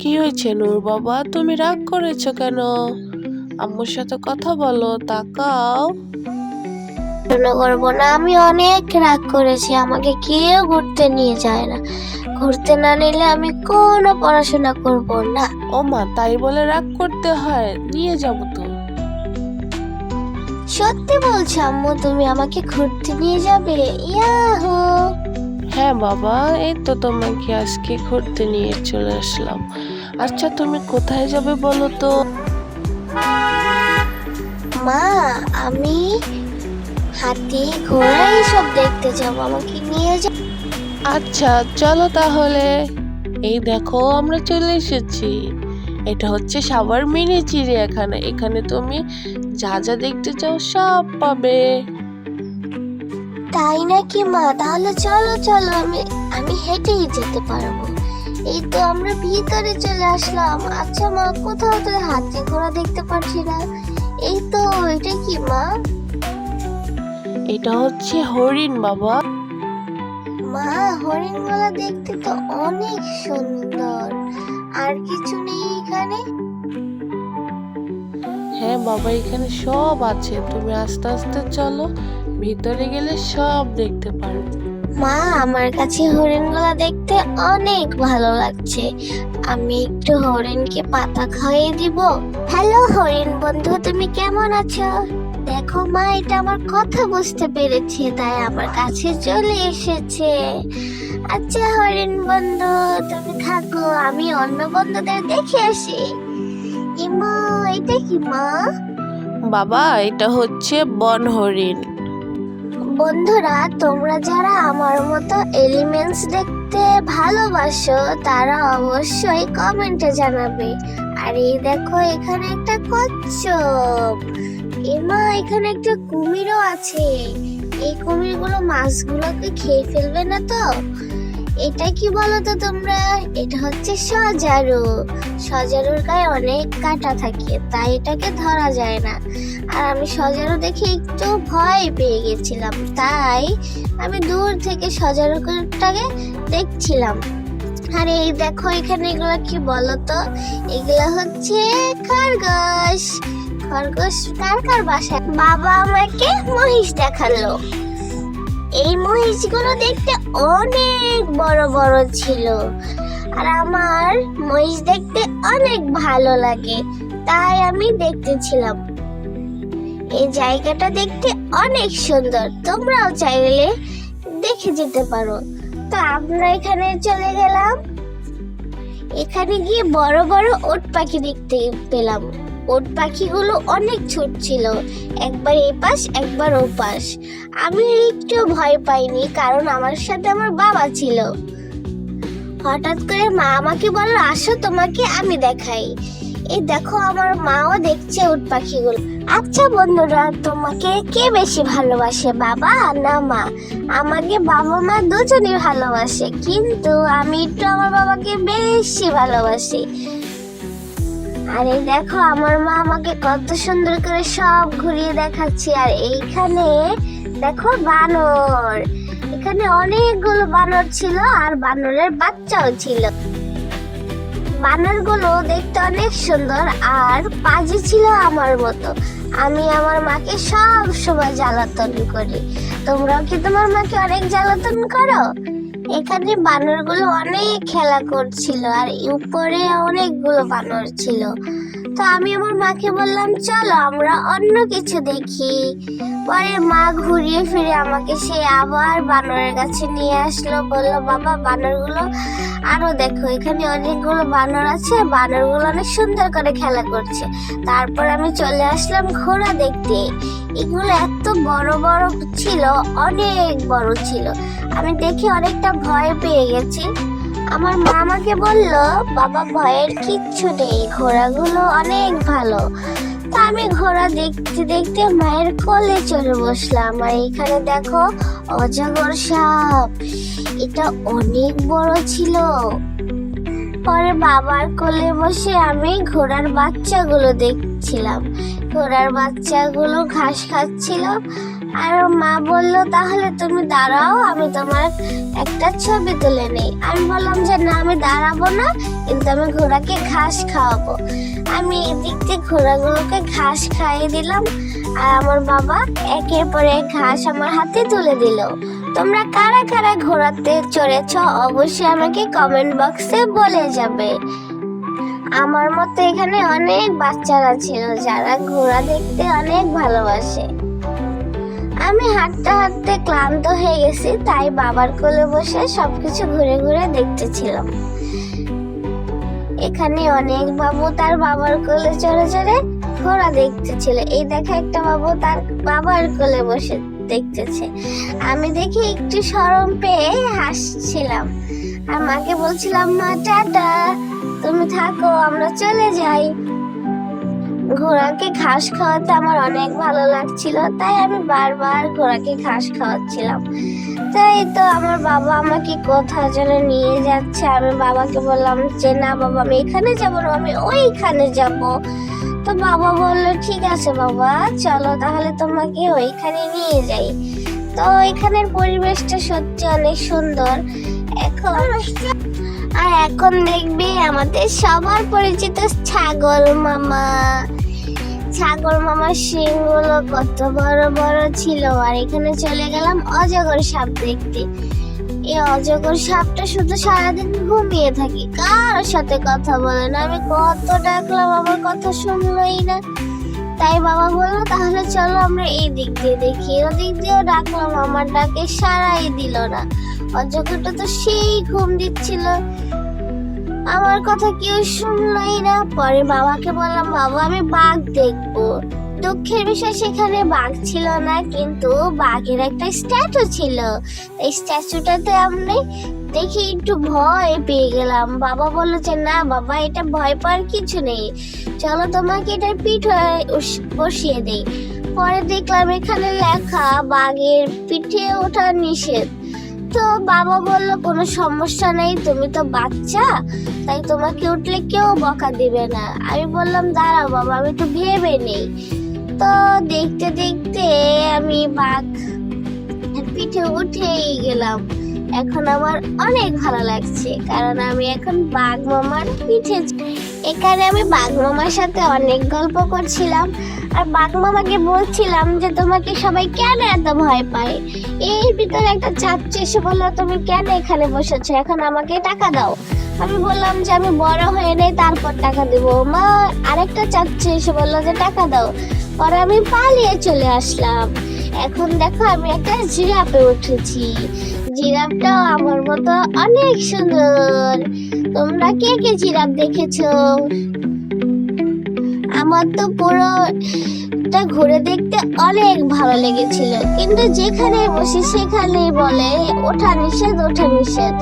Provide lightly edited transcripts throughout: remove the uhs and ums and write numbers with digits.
কি হয়েছে নূর বাবা, তুমি রাগ করেছো কেন? আম্মুর সাথে কথা বলো, তাকাও। পড়াশোনা করবো না, আমি অনেক রাগ করেছি। আমাকে কেউ ঘুরতে নিয়ে যায় না। ঘুরতে না নিলে আমি কোনো পড়াশোনা করব না। ও মা, তাই বলে রাগ করতে হয়? নিয়ে যাবো তো। সত্যি বলছো আম্মু, তুমি আমাকে ঘুরতে নিয়ে যাবে? ইয়াহু! হ্যাঁ বাবা, এই তো তোমাকে আজকে ঘুরতে নিয়ে চলে আসলাম। আচ্ছা, তুমি কোথায় যাবে বলো তো? মা, আমি হাতি ঘোড়া এইসব দেখতে যাবো, আমাকে নিয়ে যাও। আচ্ছা চলো তাহলে। এই দেখো, আমরা চলে এসেছি। এটা হচ্ছে সাভার মিনি চিড়িয়াখানা। এখানে তুমি যা যা দেখতে চাও সব পাবে। তাই নাকি মা? তাহলে চলো চলো, আমি হেঁটেই যেতে পারবো। এই তো আমরা ভিতরে চলে আসলাম। আচ্ছা মা, কোথাও তো হাতি ঘোড়া দেখতে পাচ্ছি না। এই তো, এটা কি মা? এটা হচ্ছে হরিণ বাবা। মা, হরিণগুলো দেখতে তো অনেক সুন্দর। আর কিছু নেই এখানে? হ্যাঁ বাবা, এখানে সব আছে। তুমি আস্তে আস্তে চলো, ভিতরে গেলে সব দেখতে পারবে। মা, আমার কাছে হরিণগুলো দেখতে অনেক ভালো লাগছে। আমি একটু হরিণকে পাতা খাইয়ে দিব। হ্যালো হরিণ বন্ধু, তুমি কেমন আছো? দেখো মা, এটা আমার কথা বুঝতে পেরেছে, তাই আমার কাছে চলে এসেছে। আচ্ছা হরিণ বন্ধু, তুমি থাকো, আমি অন্য বন্ধুদের দেখে আসি। ইমা, এটা কি মা? বাবা, এটা হচ্ছে বন হরিণ। বন্ধুরা, তোমরা যারা আমার মতো এলিমেন্টস দেখতে ভালোবাসো তারা অবশ্যই কমেন্টে জানাবে। আর এই দেখো, এখানে একটা কচ্ছপ। এমা, এখানে একটা কুমিরও আছে। এই কুমিরগুলো মাছগুলোকে খেয়ে ফেলবে না তো? এটা কি বলো তো তোমরা? এটা হচ্ছে সজারু। সজারুর গায়ে অনেক কাঁটা থাকে, তাই এটাকে ধরা যায় না। আর আমি সজারু দেখে একটু ভয় পেয়ে গেছিলাম, তাই আমি দূর থেকে সজারুটাকে দেখছিলাম। আর এই দেখো, এখানে এগুলো কি বলো তো? এগুলো হচ্ছে খরগোশ। খরগোশ কার কার বাসায়? বাবা আমাকে মহিষ দেখালো। এই মহিষগুলো দেখতে অনেক বড় বড় ছিল। আর আমার মহিষ দেখতে অনেক ভালো লাগে, তাই আমি দেখতেছিলাম। এই জায়গাটা দেখতে অনেক সুন্দর, তোমরাও চাইলে দেখে যেতে পারো। তো আমরা এখানে চলে গেলাম। এখানে গিয়ে বড় বড় ওট পাখি দেখতে পেলাম। ওট পাখিগুলো অনেক ছোট ছিল, একবার এপাশ একবার ওপাশ। আমি একটু ভয় পাইনি, কারণ আমার সাথে আমার বাবা ছিল। হঠাৎ করে মা আমাকে বলল, আসো তোমাকে আমি দেখাই। এই দেখো, আমার মাও দেখছে উট পাখিগুলো। আচ্ছা বন্ধুরা, তোমাকে কে বেশি ভালোবাসে, বাবা না মা? আমাকে বাবা মা দুজনই ভালোবাসে, কিন্তু আমি একটু আমার বাবাকে বেশি ভালোবাসি। আর এই দেখো, আমার মা আমাকে কত সুন্দর করে সব ঘুরিয়ে দেখাচ্ছে। আর এইখানে দেখো বানর। এখানে অনেকগুলো বানর ছিল, আর বানরের বাচ্চাও ছিল। বানরগুলো দেখতে অনেক সুন্দর আর পাজি ছিল আমার মতো। আমি আমার মাকে সব সময় জ্বালাতন করি। তোমরাও কি তোমার মাকে অনেক জ্বালাতন করো? এখানে বানরগুলো অনেক খেলা করছিল, আর উপরে অনেকগুলো বানর ছিল। তো আমি আমার মাকে বললাম, চলো আমরা অন্য কিছু দেখি। পরে মা ঘুরিয়ে ফিরে আমাকে সে আবার বানরের কাছে নিয়ে আসলো, বললো, বাবা বানরগুলো আরো দেখো, এখানে অনেকগুলো বানর আছে, বানরগুলো অনেক সুন্দর করে খেলা করছে। তারপর আমি চলে আসলাম ঘোড়া দেখতে। এগুলো এত বড় বড় ছিল, অনেক বড় ছিল। আমি দেখে অনেকটা ভয় পেয়ে গেছি। আমার মা আমাকে বলল, বাবা ভয়ের কিচ্ছু নেই, ঘোড়াগুলো অনেক ভালো। তা আমি ঘোড়া দেখতে দেখতে মায়ের কোলে চলে বসলাম। আর এখানে দেখো অজগর সাপ, এটা অনেক বড় ছিল। পরে বাবার কোলে বসে আমি ঘোড়ার বাচ্চাগুলো দেখছিলাম। ঘোড়ার বাচ্চাগুলো ঘাস খাচ্ছিল। আর মা বলল তাহলে তুমি দাঁড়াও, আমি তোমার একটা ছবি তুলে নেই। আমি বললাম যে না, আমি দাঁড়াবো না, কিন্তু আমি ঘোড়াকে ঘাস খাওয়াবো। আমি এদিক দিয়ে ঘোড়াগুলোকে ঘাস খাইয়ে দিলাম, আর আমার বাবা একের পর এক ঘাস আমার হাতে তুলে দিল। তোমরা কারা কারা ঘোড়াতে চড়েছ অবশ্যই আমাকে কমেন্ট বক্সে বলে যাবে। আমার মতো এখানে অনেক বাচ্চারা ছিল যারা ঘোড়া দেখতে অনেক ভালোবাসে। আমি হাঁটতে হাঁটতে ক্লান্ত হয়ে গেছি, তাই বাবার কোলে বসে সবকিছু ঘুরে ঘুরে দেখতেছিলাম। এখানে অনেক বাবু তার বাবার কোলে চড়ে চড়ে ঘোড়া দেখতেছিল। এই দেখে একটা বাবু তার বাবার কোলে বসে দেখতেছে। আমি দেখে একটু শরম পেয়ে হাসছিলাম, আর মাকে বলছিলাম, মা টাটা, তুমি থাকো, আমরা চলে যাই। ঘোড়াকে ঘাস খাওয়াতে আমার অনেক ভালো লাগছিল, তাই আমি বারবার ঘোড়াকে ঘাস খাওয়াচ্ছিলাম। তাই তো আমার বাবা আমাকে কোথাও যেন নিয়ে যাচ্ছে। আমি বাবাকে বললাম যে না বাবা, আমি এখানে যাবো না, আমি ওইখানে যাব। তো বাবা বললো ঠিক আছে বাবা, চলো তাহলে তোমাকে ওইখানে নিয়ে যাই। তো এখানের পরিবেশটা সত্যি অনেক সুন্দর। এখন দেখবি আমাদের সবার পরিচিত ছাগল মামা। ছাগল মামার শিংগুলো কত বড় বড় ছিল। আর এখানে চলে গেলাম অজগর সাপ দেখতে। এই অজগর সাপটা শুধু সারাদিন ঘুমিয়ে থাকে, কারোর সাথে কথা বলে না। আমি কত ডাকলাম, আমার কথা শুনলোই না। তাই বাবা বললো তাহলে চলো আমরা এই দিক দিয়ে দেখি। ওদিক দিয়েও ডাকলাম, আমার ডাকে সারাই দিল না। অজগরটা তো সেই ঘুম দিচ্ছিল, আমার কথা কেউ শুনলোই না। পরে বাবাকে বললাম বাবা, আমি বাঘ দেখবো। দুঃখের বিষয় সেখানে বাঘ ছিল না, কিন্তু বাঘের একটা স্ট্যাচু ছিল। এই স্ট্যাচুটাতে আমি দেখি একটু ভয় পেয়ে গেলাম। বাবা বললো যে না বাবা, এটা ভয় পাওয়ার কিছু নেই, চলো তোমাকে এটার পিঠে বসিয়ে দেই। পরে দেখলাম এখানে লেখা বাঘের পিঠে ওঠা নিষেধ। তো বাবা বললো কোনো সমস্যা নেই, তুমি তো বাচ্চা, তাই তোমাকে উঠলে কেউ বকা দিবে না। আমি বললাম দাঁড়াও বাবা, আমি একটু ভেবে নেই। তো দেখতে দেখতে আমি বাঘ পিঠে উঠেই গেলাম। এখন আমার অনেক ভালো লাগছে, কারণ আমি এখন বাঘ মামার পিঠে। এখানে আমি বাঘ মামার সাথে অনেক গল্প করছিলাম, আর বাঘ মামাকে বলছিলাম যে তোমাকে সবাই কেন এত ভয় পায়। এর ভিতরে একটা চাচ্চু এসে বললো তুমি কেন এখানে বসেছো, এখন আমাকে টাকা দাও। আমি বললাম যে আমি বড় হয়ে নেই তারপর টাকা দিব। মা আরেকটা চাচ্চু এসে বললো যে টাকা দাও। পরে আমি পালিয়ে চলে আসলাম। এখন দেখো আমি একটা জিরাফে উঠেছি। জিরাফটাও আমার মতো অনেক সুন্দর। তোমরা কে কে জিরাফ দেখেছো? আমার তো পুরোটা ঘুরে দেখতে অনেক ভালো লেগেছিল, কিন্তু যেখানে বসি সেখানেই বলে ওঠা নিষেধ, ওঠা নিষেধ।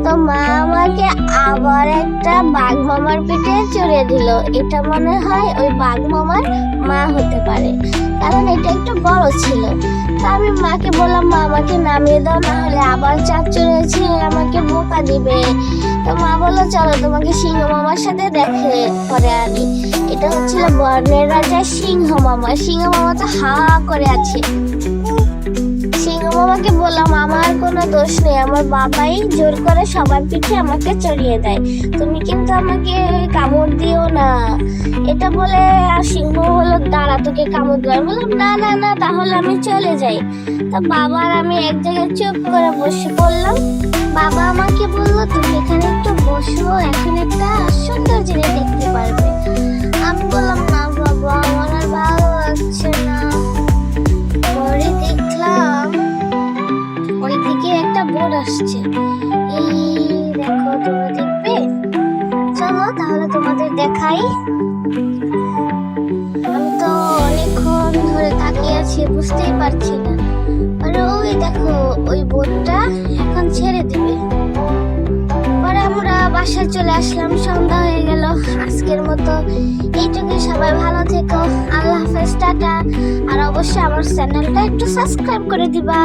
তো মা আমাকে আবার একটা বাঘ মামার পিঠে চড়িয়ে দিল। এটা মনে হয় ওই বাঘ মামার মা হতে পারে, কারণ এটা একটু বড় ছিল। তা আমি মাকে বললাম মা আমাকে নামিয়ে দাও, না হলে আবার চাচ্চু রয়েছে আমাকে বোকা দিবে। তো মা বললো চলো তোমাকে সিংহ মামার সাথে দেখে পরে আনি। এটা হচ্ছিল বনের রাজা সিংহ মামা। সিংহ মামা তো হা করে আছে। সিংহ মামাকে বললাম আমার কোনো দোষ নেই, আমার বাবাই জোর করে সবার পিঠে আমাকে চড়িয়ে দেয়, তুমি কিন্তু আমাকে কামড় দিও না। এটা বলে সিংহ বললো দাঁড়া তোকে কামড় দেয়। বললাম না না না, তাহলে আমি চলে যাই। তো বাবার আমি এক জায়গায় চুপ করে বসে পড়লাম। বাবা আমাকে বললো তুমি এখানে একটু বসো, এখন একটা সুন্দর জিনিস দেখতে পারবে। আমি বললাম না বাবা, আমার আর ভালো লাগছে না। পরে দেখলাম ওইদিকে একটা বোর্ড আসছে। এই দেখো, তোমরা দেখবে? চলো তাহলে তোমাদের দেখাই। আমি তো অনেকক্ষণ ধরে তাকিয়ে আছি, বুঝতেই পারছি না। আরে ওই দেখো, ওই বোর্ডটা এখন ছেড়ে দিবে। পরে আমরা বাসায় চলে আসলাম, সন্ধ্যা হয়ে গেল। আজকের মতো এইটুকুই, সবাই ভালো থেকো, আল্লাহ হাফেজ, টাটা। আর অবশ্যই আমার চ্যানেলটা একটু সাবস্ক্রাইব করে দিবা।